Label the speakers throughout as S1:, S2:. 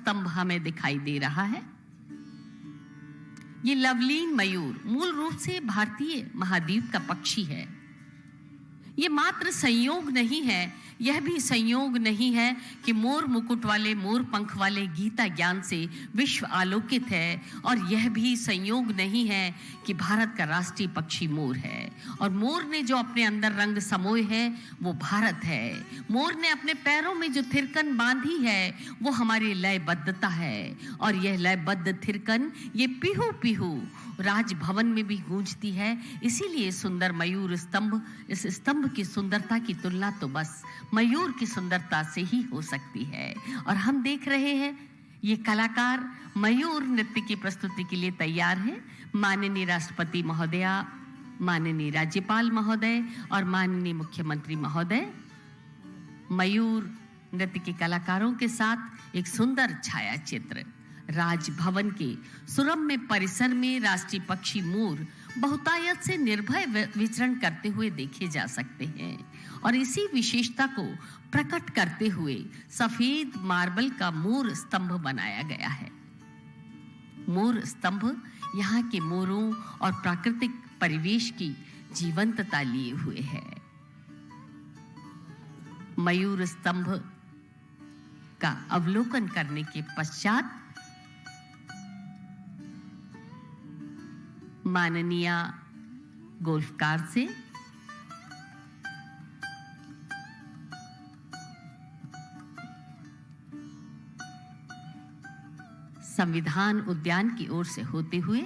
S1: स्तंभ हमें दिखाई दे रहा है। ये लवलीन मयूर मूल रूप से भारतीय महाद्वीप का पक्षी है। ये मात्र संयोग नहीं है, यह भी संयोग नहीं है कि मोर मुकुट वाले, मोर पंख वाले गीता ज्ञान से विश्व आलोकित है, और यह भी संयोग नहीं है कि भारत का राष्ट्रीय पक्षी मोर है। और मोर ने जो अपने अंदर रंग समोए है वो भारत है। मोर ने अपने पैरों में जो थिरकन बांधी है वो हमारी लयबद्धता है, और यह लयबद्ध थिरकन ये पीहू पीहू राजभवन में भी गूंजती है। इसीलिए सुंदर मयूर स्तंभ, इस स्तंभ की सुंदरता की तुलना तो बस मयूर की सुंदरता से ही हो सकती है। और हम देख रहे हैं ये कलाकार मयूर नृत्य की प्रस्तुति के लिए तैयार हैं। माननीय राष्ट्रपति महोदया, माननीय राज्यपाल महोदय और माननीय मुख्यमंत्री महोदय मयूर नृत्य के कलाकारों के साथ एक सुंदर छाया चित्र। राजभवन के सुरम्य परिसर में राष्ट्रीय पक्षी मोर बहुतायत से निर्भय विचरण करते हुए देखे जा सकते हैं, और इसी विशेषता को प्रकट करते हुए सफेद मार्बल का मोर स्तंभ बनाया गया है। मोर स्तंभ यहाँ के मोरों और प्राकृतिक परिवेश की जीवंतता लिए हुए है। मयूर स्तंभ का अवलोकन करने के पश्चात माननीय गोल्फकार से संविधान उद्यान की ओर से होते हुए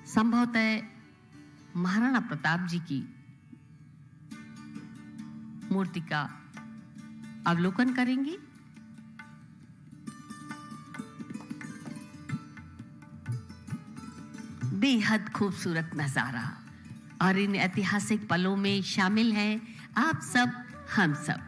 S1: संभवतः महाराणा प्रताप जी की मूर्ति का अवलोकन करेंगी। बेहद खूबसूरत नजारा, और इन ऐतिहासिक पलों में शामिल हैं आप सब, हम सब।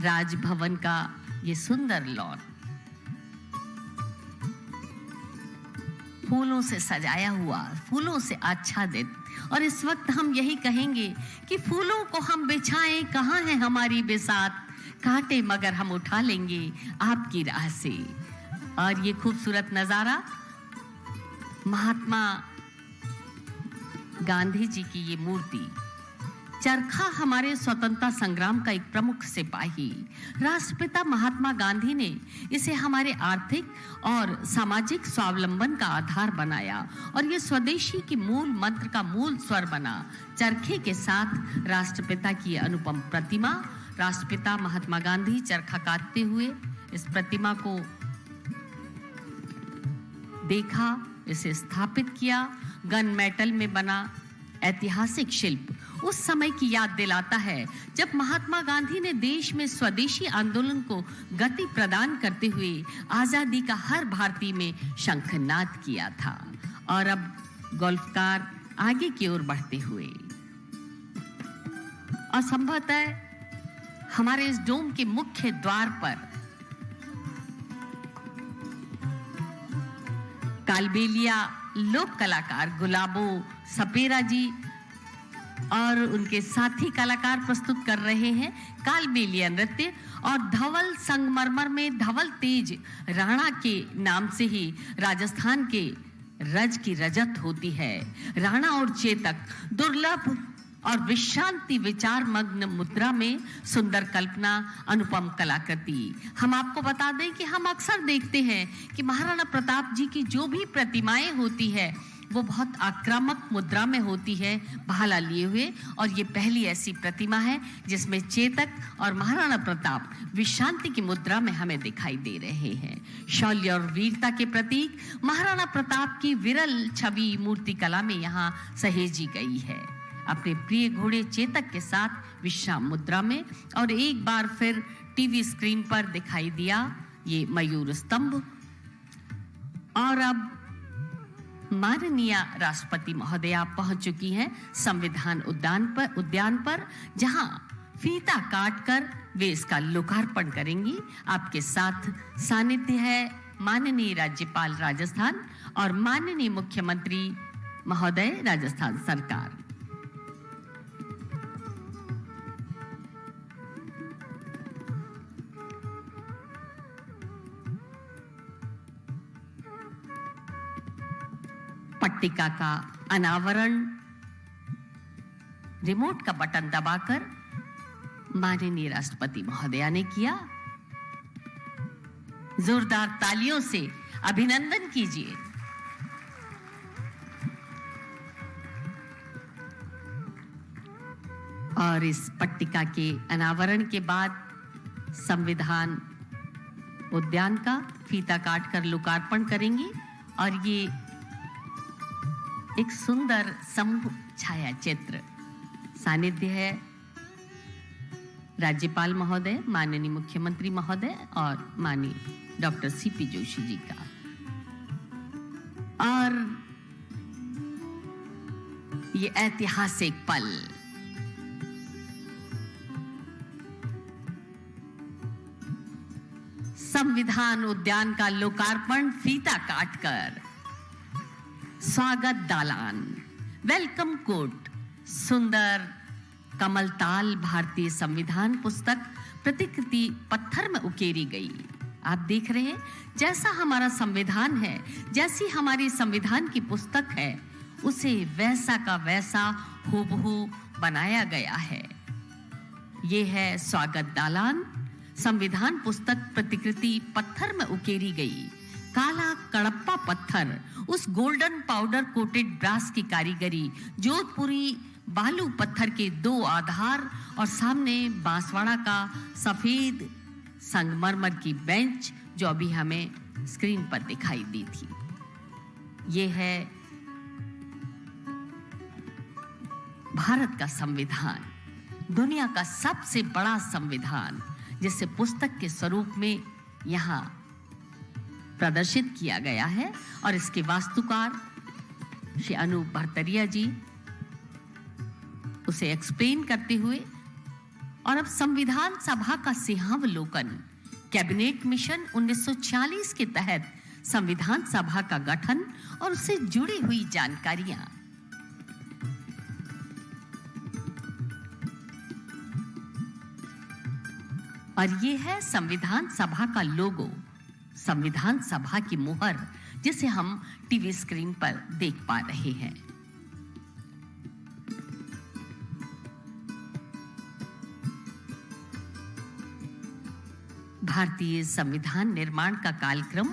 S1: राजभवन का ये सुंदर लॉन फूलों से सजाया हुआ, फूलों से आच्छादित, और इस वक्त हम यही कहेंगे कि फूलों को हम बिछाएं, कहाँ है हमारी बिसात, कांटे मगर हम उठा लेंगे आपकी राह से। और ये खूबसूरत नजारा महात्मा गांधी जी की ये मूर्ति, चरखा हमारे स्वतंत्रता संग्राम का एक प्रमुख सिपाही, राष्ट्रपिता महात्मा गांधी ने इसे हमारे आर्थिक और सामाजिक स्वावलंबन का आधार बनाया, और ये स्वदेशी की मूल मंत्र का मूल स्वर बना। चरखे के साथ राष्ट्रपिता की अनुपम प्रतिमा, राष्ट्रपिता महात्मा गांधी चरखा काटते हुए इस प्रतिमा को देखा, इसे स्थापित किया। गन मेटल में बना ऐतिहासिक शिल्प उस समय की याद दिलाता है जब महात्मा गांधी ने देश में स्वदेशी आंदोलन को गति प्रदान करते हुए आजादी का हर भारतीय में शंखनाद किया था। और अब गोल्फकार आगे की ओर बढ़ते हुए, और संभवतः हमारे इस डोम के मुख्य द्वार पर कालबेलिया लोक कलाकार गुलाबो सपेरा जी और उनके साथी कलाकार प्रस्तुत कर रहे हैं कालबेलिया नृत्य। और धवल संगमरमर में धवल तेज राणा के नाम से ही राजस्थान के रज की रजत होती है। राणा और चेतक दुर्लभ और विश्रांति विचार मग्न मुद्रा में सुंदर कल्पना, अनुपम कलाकृति। हम आपको बता दें कि हम अक्सर देखते हैं कि महाराणा प्रताप जी की जो भी प्रतिमाएं होती है वो बहुत आक्रामक मुद्रा में होती है, भाला लिए हुए, और ये पहली ऐसी प्रतिमा है जिसमें चेतक और महाराणा प्रताप विश्रांति की मुद्रा में हमें दिखाई दे रहे हैं। शौर्य और वीरता के प्रतीक महाराणा प्रताप की विरल छवि मूर्ति कला में यहाँ सहेजी गई है, अपने प्रिय घोड़े चेतक के साथ विश्राम मुद्रा में। और एक बार फिर टीवी स्क्रीन पर दिखाई दिया ये मयूर स्तंभ। और अब माननीय राष्ट्रपति महोदया पहुंच चुकी हैं संविधान उद्यान पर जहां फीता काटकर वे इसका लोकार्पण करेंगी। आपके साथ सानिध्य है माननीय राज्यपाल राजस्थान और माननीय मुख्यमंत्री महोदय राजस्थान सरकार। पट्टिका का अनावरण रिमोट का बटन दबाकर माननीय राष्ट्रपति महोदया ने किया। जोरदार तालियों से अभिनंदन कीजिए। और इस पट्टिका के अनावरण के बाद संविधान उद्यान का फीता काटकर लोकार्पण करेंगे और ये एक सुंदर समूह छाया चित्र सानिध्य है राज्यपाल महोदय, माननीय मुख्यमंत्री महोदय और माननीय डॉक्टर सीपी जोशी जी का। और ये ऐतिहासिक पल संविधान उद्यान का लोकार्पण फीता काटकर स्वागत दालान, वेलकम कोर्ट, सुंदर कमलताल भारतीय संविधान पुस्तक प्रतिकृति पत्थर में उकेरी गई। आप देख रहे हैं जैसा हमारा संविधान है, जैसी हमारी संविधान की पुस्तक है, उसे वैसा का वैसा हूबहू बनाया गया है। ये है स्वागत दालान, संविधान पुस्तक प्रतिकृति पत्थर में उकेरी गई। काला कड़प्पा पत्थर, उस गोल्डन पाउडर कोटेड ब्रास की कारीगरी, जोधपुरी बालू पत्थर के 2 आधार और सामने बांसवाड़ा का सफेद संगमरमर की बेंच जो अभी हमें स्क्रीन पर दिखाई दी थी। ये है भारत का संविधान, दुनिया का सबसे बड़ा संविधान, जिसे पुस्तक के स्वरूप में यहाँ प्रदर्शित किया गया है। और इसके वास्तुकार श्री अनूप भरतरिया जी उसे एक्सप्लेन करते हुए, और अब संविधान सभा का सिंहावलोकन, कैबिनेट मिशन 1946 के तहत संविधान सभा का गठन और उससे जुड़ी हुई जानकारियां। और ये है संविधान सभा का लोगो, संविधान सभा की मुहर, जिसे हम टीवी स्क्रीन पर देख पा रहे हैं। भारतीय संविधान निर्माण का कालक्रम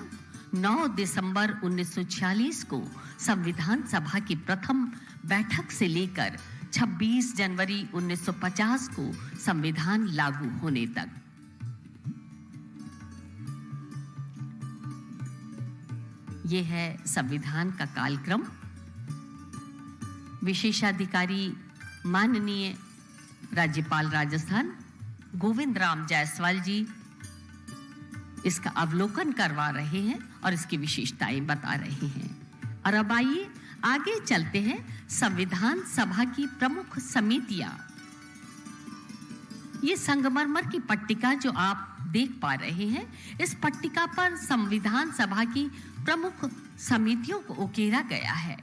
S1: 9 दिसंबर 1946 को संविधान सभा की प्रथम बैठक से लेकर 26 जनवरी 1950 को संविधान लागू होने तक। ये है संविधान का कालक्रम। विशेषाधिकारी माननीय राज्यपाल राजस्थान गोविंद राम जायसवाल जी इसका अवलोकन करवा रहे हैं और इसकी विशेषताएं बता रहे हैं। और अब आइए आगे चलते हैं। संविधान सभा की प्रमुख समितियां, ये संगमरमर की पट्टिका जो आप देख पा रहे हैं, इस पट्टिका पर संविधान सभा की प्रमुख समितियों को उकेरा गया है।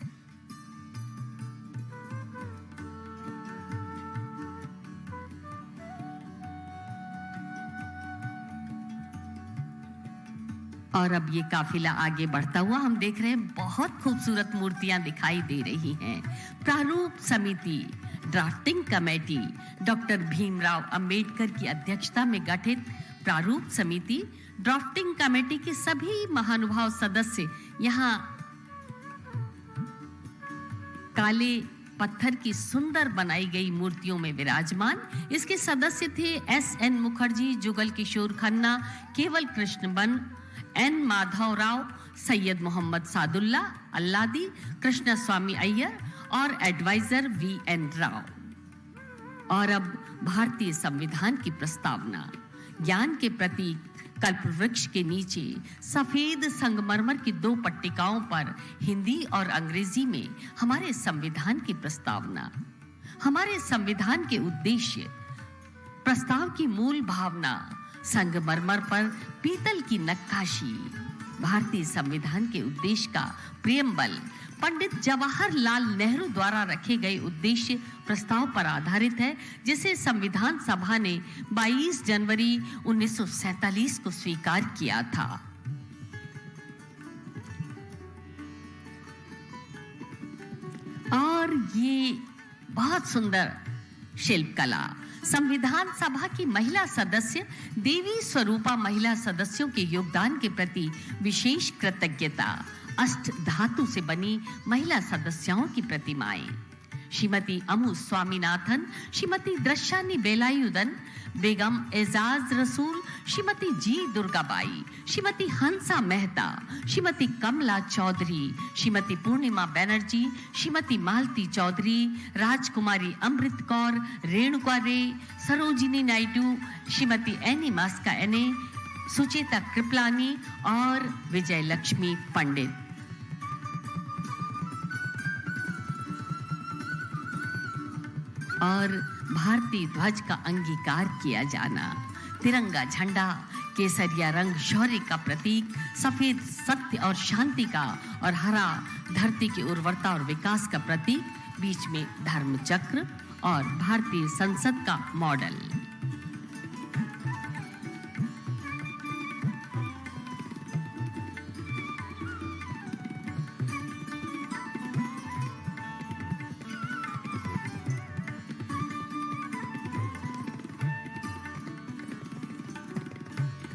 S1: और अब ये काफिला आगे बढ़ता हुआ हम देख रहे हैं, बहुत खूबसूरत मूर्तियां दिखाई दे रही हैं। प्रारूप समिति, drafting committee, doctor Bhimrao Ambedkar की अध्यक्षता में गठित प्रारूप समिति, ड्राफ्टिंग कमेटी के सभी महानुभाव सदस्य यहाँ काले पत्थर की सुंदर बनाई गई मूर्तियों में विराजमान। इसके सदस्य थे S.N. मुखर्जी, जुगल किशोर खन्ना, केवल कृष्ण बन, N. माधव राव, सैयद मोहम्मद सादुल्ला अल्लादी, कृष्ण स्वामी अय्यर और एडवाइजर V.N. राव। और अब भारतीय संविधान की प्रस्तावना, ज्ञान के प्रतीक कल्पवृक्ष के नीचे सफेद संगमरमर की 2 पट्टिकाओं पर हिंदी और अंग्रेजी में हमारे संविधान की प्रस्तावना, हमारे संविधान के उद्देश्य, प्रस्ताव की मूल भावना, संगमरमर पर पीतल की नक्काशी, भारतीय संविधान के उद्देश्य का प्रियम्बल पंडित जवाहरलाल नेहरू द्वारा रखे गए उद्देश्य प्रस्ताव पर आधारित है, जिसे संविधान सभा ने 22 जनवरी 1947 को स्वीकार किया था। और ये बहुत सुंदर शिल्पकला, संविधान सभा की महिला सदस्य देवी स्वरूपा महिला सदस्यों के योगदान के प्रति विशेष कृतज्ञता, अष्ट धातु से बनी महिला सदस्यों की प्रतिमाएं, श्रीमती अमू स्वामीनाथन, श्रीमती दृश्यानी बेलायुधन, बेगम एजाज रसूल, श्रीमती जी दुर्गाबाई, श्रीमती हंसा मेहता, श्रीमती कमला चौधरी, श्रीमती पूर्णिमा बनर्जी, श्रीमती मालती चौधरी, राजकुमारी अमृत कौर, रेणुका रे, सरोजिनी नायडू, श्रीमती एनी मास्का एने, सुचेता कृपलानी और विजय लक्ष्मी पंडित। और भारतीय ध्वज का अंगीकार किया जाना, तिरंगा झंडा केसरिया रंग शौर्य का प्रतीक, सफेद सत्य और शांति का, और हरा धरती की उर्वरता और विकास का प्रतीक, बीच में धर्म चक्र और भारतीय संसद का मॉडल।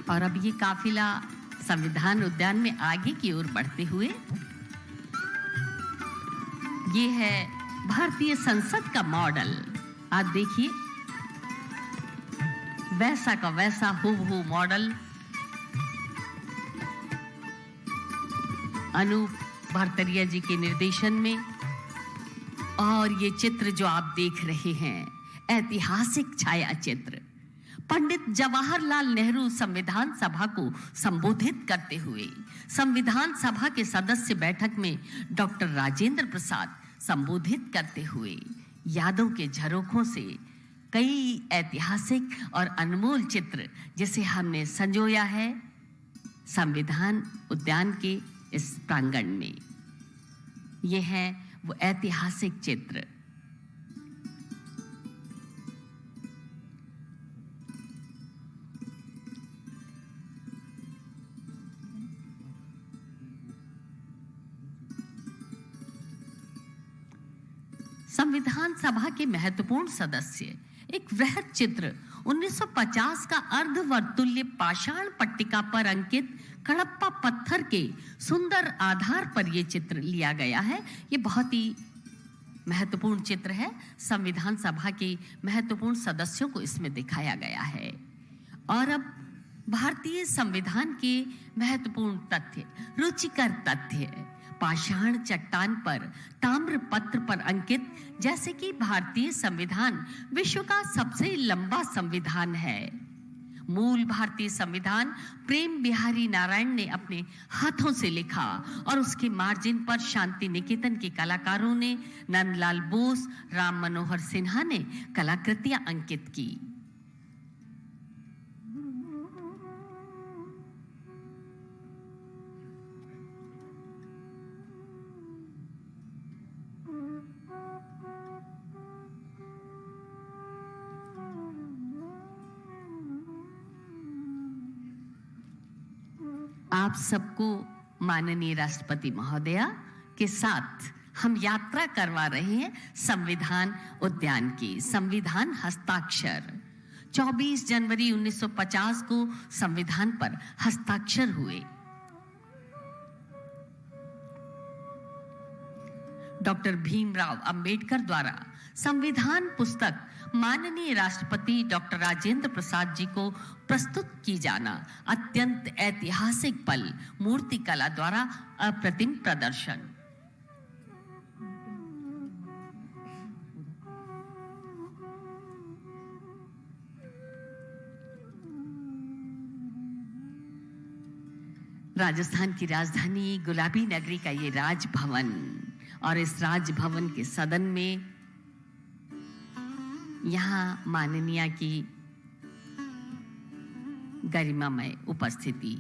S1: और अब ये काफिला संविधान उद्यान में आगे की ओर बढ़ते हुए, ये है भारतीय संसद का मॉडल। आप देखिए, वैसा का वैसा हूबहू मॉडल अनूप भारतरिया जी के निर्देशन में। और ये चित्र जो आप देख रहे हैं, ऐतिहासिक छाया चित्र, पंडित जवाहरलाल नेहरू संविधान सभा को संबोधित करते हुए, संविधान सभा के सदस्य बैठक में डॉक्टर राजेंद्र प्रसाद संबोधित करते हुए, यादों के झरोखों से कई ऐतिहासिक और अनमोल चित्र जिसे हमने संजोया है संविधान उद्यान के इस प्रांगण में। ये है वो ऐतिहासिक चित्र। संविधान सभा के महत्वपूर्ण सदस्य, एक वृहद चित्र 1950 का अर्धवर्तुल्य पाषाण पट्टिका पर अंकित कडप्पा पत्थर के सुंदर आधार पर यह चित्र लिया गया है। ये बहुत ही महत्वपूर्ण चित्र है। संविधान सभा के महत्वपूर्ण सदस्यों को इसमें दिखाया गया है। और अब भारतीय संविधान के महत्वपूर्ण तथ्य, रुचिकर तथ्य, पाषाण चट्टान पर ताम्र पत्र पर अंकित, जैसे कि भारतीय संविधान विश्व का सबसे लंबा संविधान है। मूल भारतीय संविधान प्रेम बिहारी नारायण ने अपने हाथों से लिखा और उसके मार्जिन पर शांति निकेतन के कलाकारों ने, नंदलाल बोस, राम मनोहर सिन्हा ने कलाकृतियां अंकित की। आप सबको माननीय राष्ट्रपति महोदया के साथ हम यात्रा करवा रहे हैं संविधान उद्यान की। संविधान हस्ताक्षर 24 जनवरी 1950 को संविधान पर हस्ताक्षर हुए। डॉक्टर भीमराव अंबेडकर द्वारा संविधान पुस्तक माननीय राष्ट्रपति डॉक्टर राजेंद्र प्रसाद जी को प्रस्तुत की जाना अत्यंत ऐतिहासिक पल। मूर्ति कला द्वारा अप्रतिम प्रदर्शन। राजस्थान की राजधानी गुलाबी नगरी का ये राजभवन, और इस राजभवन के सदन में यहाँ माननीय की गरिमामय उपस्थिति।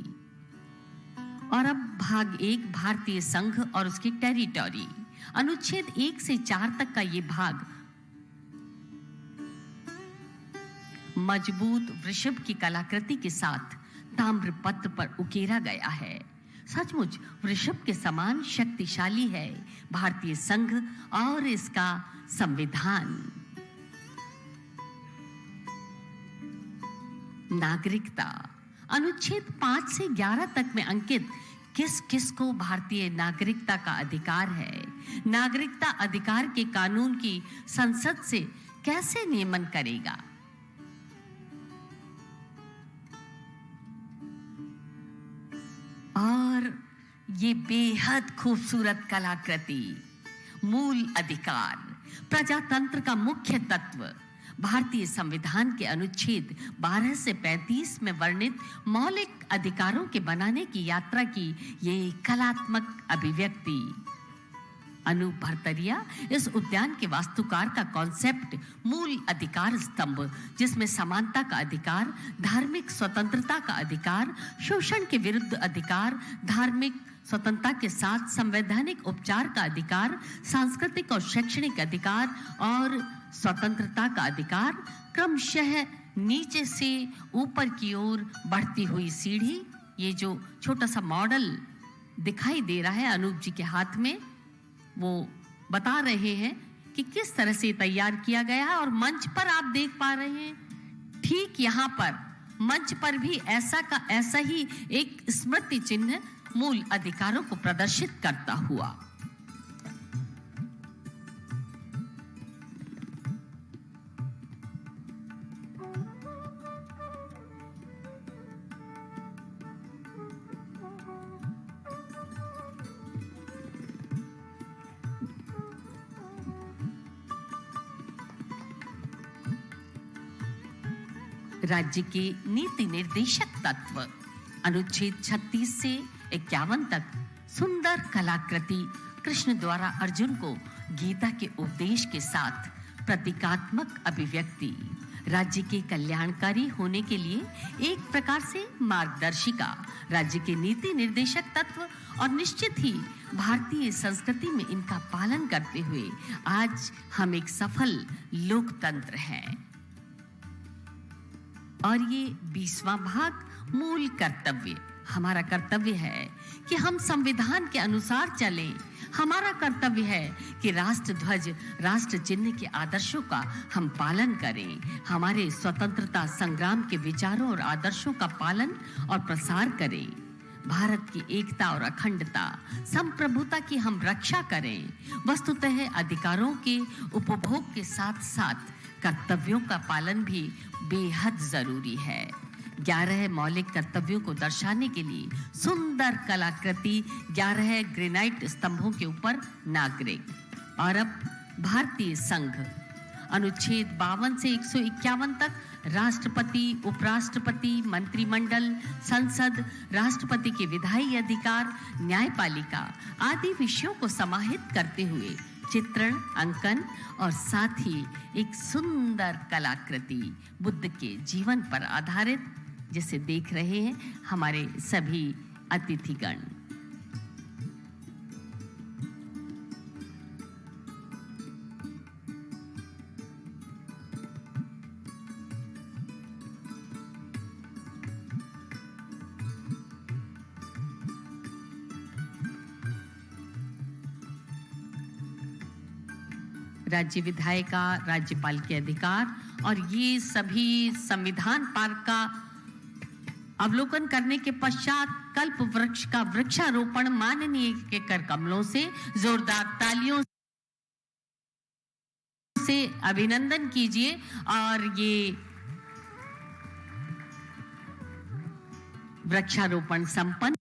S1: और अब भाग 1, भारतीय संघ और उसकी टेरिटरी। अनुच्छेद 1 से 4 तक का ये भाग मजबूत वृषभ की कलाकृति के साथ ताम्रपत्र पर उकेरा गया है। सचमुच वृषभ के समान शक्तिशाली है भारतीय संघ और इसका संविधान। नागरिकता। अनुच्छेद 5 से 11 तक में अंकित किस किस को भारतीय नागरिकता का अधिकार है। नागरिकता अधिकार के कानून की संसद से कैसे नियमन करेगा। और ये बेहद खूबसूरत कलाकृति, मूल अधिकार, प्रजातंत्र का मुख्य तत्व, भारतीय संविधान के अनुच्छेद 12 से 35 में वर्णित मौलिक अधिकारों के बनाने की यात्रा की ये कलात्मक अभिव्यक्ति। अनूप भरतरिया इस उद्यान के वास्तुकार का कॉन्सेप्ट मूल अधिकार स्तंभ, जिसमें समानता का अधिकार, धार्मिक स्वतंत्रता का अधिकार, शोषण के विरुद्ध अधिकार, धार्मिक स्वतंत्रता के साथ संवैधानिक उपचार का अधिकार, सांस्कृतिक और शैक्षणिक अधिकार और स्वतंत्रता का अधिकार, क्रमशः नीचे से ऊपर की ओर बढ़ती हुई सीढ़ी। ये जो छोटा सा मॉडल दिखाई दे रहा है अनूप जी के हाथ में, वो बता रहे हैं कि किस तरह से तैयार किया गया है। और मंच पर आप देख पा रहे हैं, ठीक यहाँ पर मंच पर भी ऐसा का ऐसा ही एक स्मृति चिन्ह मूल अधिकारों को प्रदर्शित करता हुआ। राज्य के नीति निर्देशक तत्व। अनुच्छेद 36 से 51 तक सुंदर कलाकृति कृष्ण द्वारा अर्जुन को गीता के उपदेश के साथ प्रतीकात्मक अभिव्यक्ति, राज्य के कल्याणकारी होने के लिए एक प्रकार से मार्गदर्शिका, राज्य के नीति निर्देशक तत्व और निश्चित ही भारतीय संस्कृति में इनका पालन करते हुए आज हम एक सफल लोकतंत्र हैं। और ये 20वां भाग, मूल कर्तव्य। हमारा कर्तव्य है कि हम संविधान के अनुसार चलें। हमारा कर्तव्य है कि राष्ट्र ध्वज, राष्ट्र चिन्ह के आदर्शों का हम पालन करें। हमारे स्वतंत्रता संग्राम के विचारों और आदर्शों का पालन और प्रसार करें। भारत की एकता और अखंडता, संप्रभुता की हम रक्षा करें। वस्तुतः अधिकारों के उपभोग के साथ साथ कर्तव्यों का पालन भी बेहद जरूरी है। 11 मौलिक कर्तव्यों को दर्शाने के लिए सुंदर कलाकृति 11 ग्रेनाइट स्तंभों के ऊपर नागरिक। और अब भारतीय संघ। अनुच्छेद 52 से 151 तक राष्ट्रपति, उपराष्ट्रपति, मंत्रिमंडल, संसद, राष्ट्रपति के विधायी अधिकार, न्यायपालिका आदि विषयों को समाहित करते हुए चित्रण, अंकन और साथ ही एक सुंदर कलाकृति बुद्ध के जीवन पर आधारित, जिसे देख रहे हैं हमारे सभी अतिथिगण। राज्य विधायिका, राज्यपाल के अधिकार और ये सभी संविधान पार्क का अवलोकन करने के पश्चात कल्प वृक्ष का वृक्षारोपण माननीय के कर कमलों से जोरदार तालियों से अभिनंदन कीजिए। और ये वृक्षारोपण संपन्न।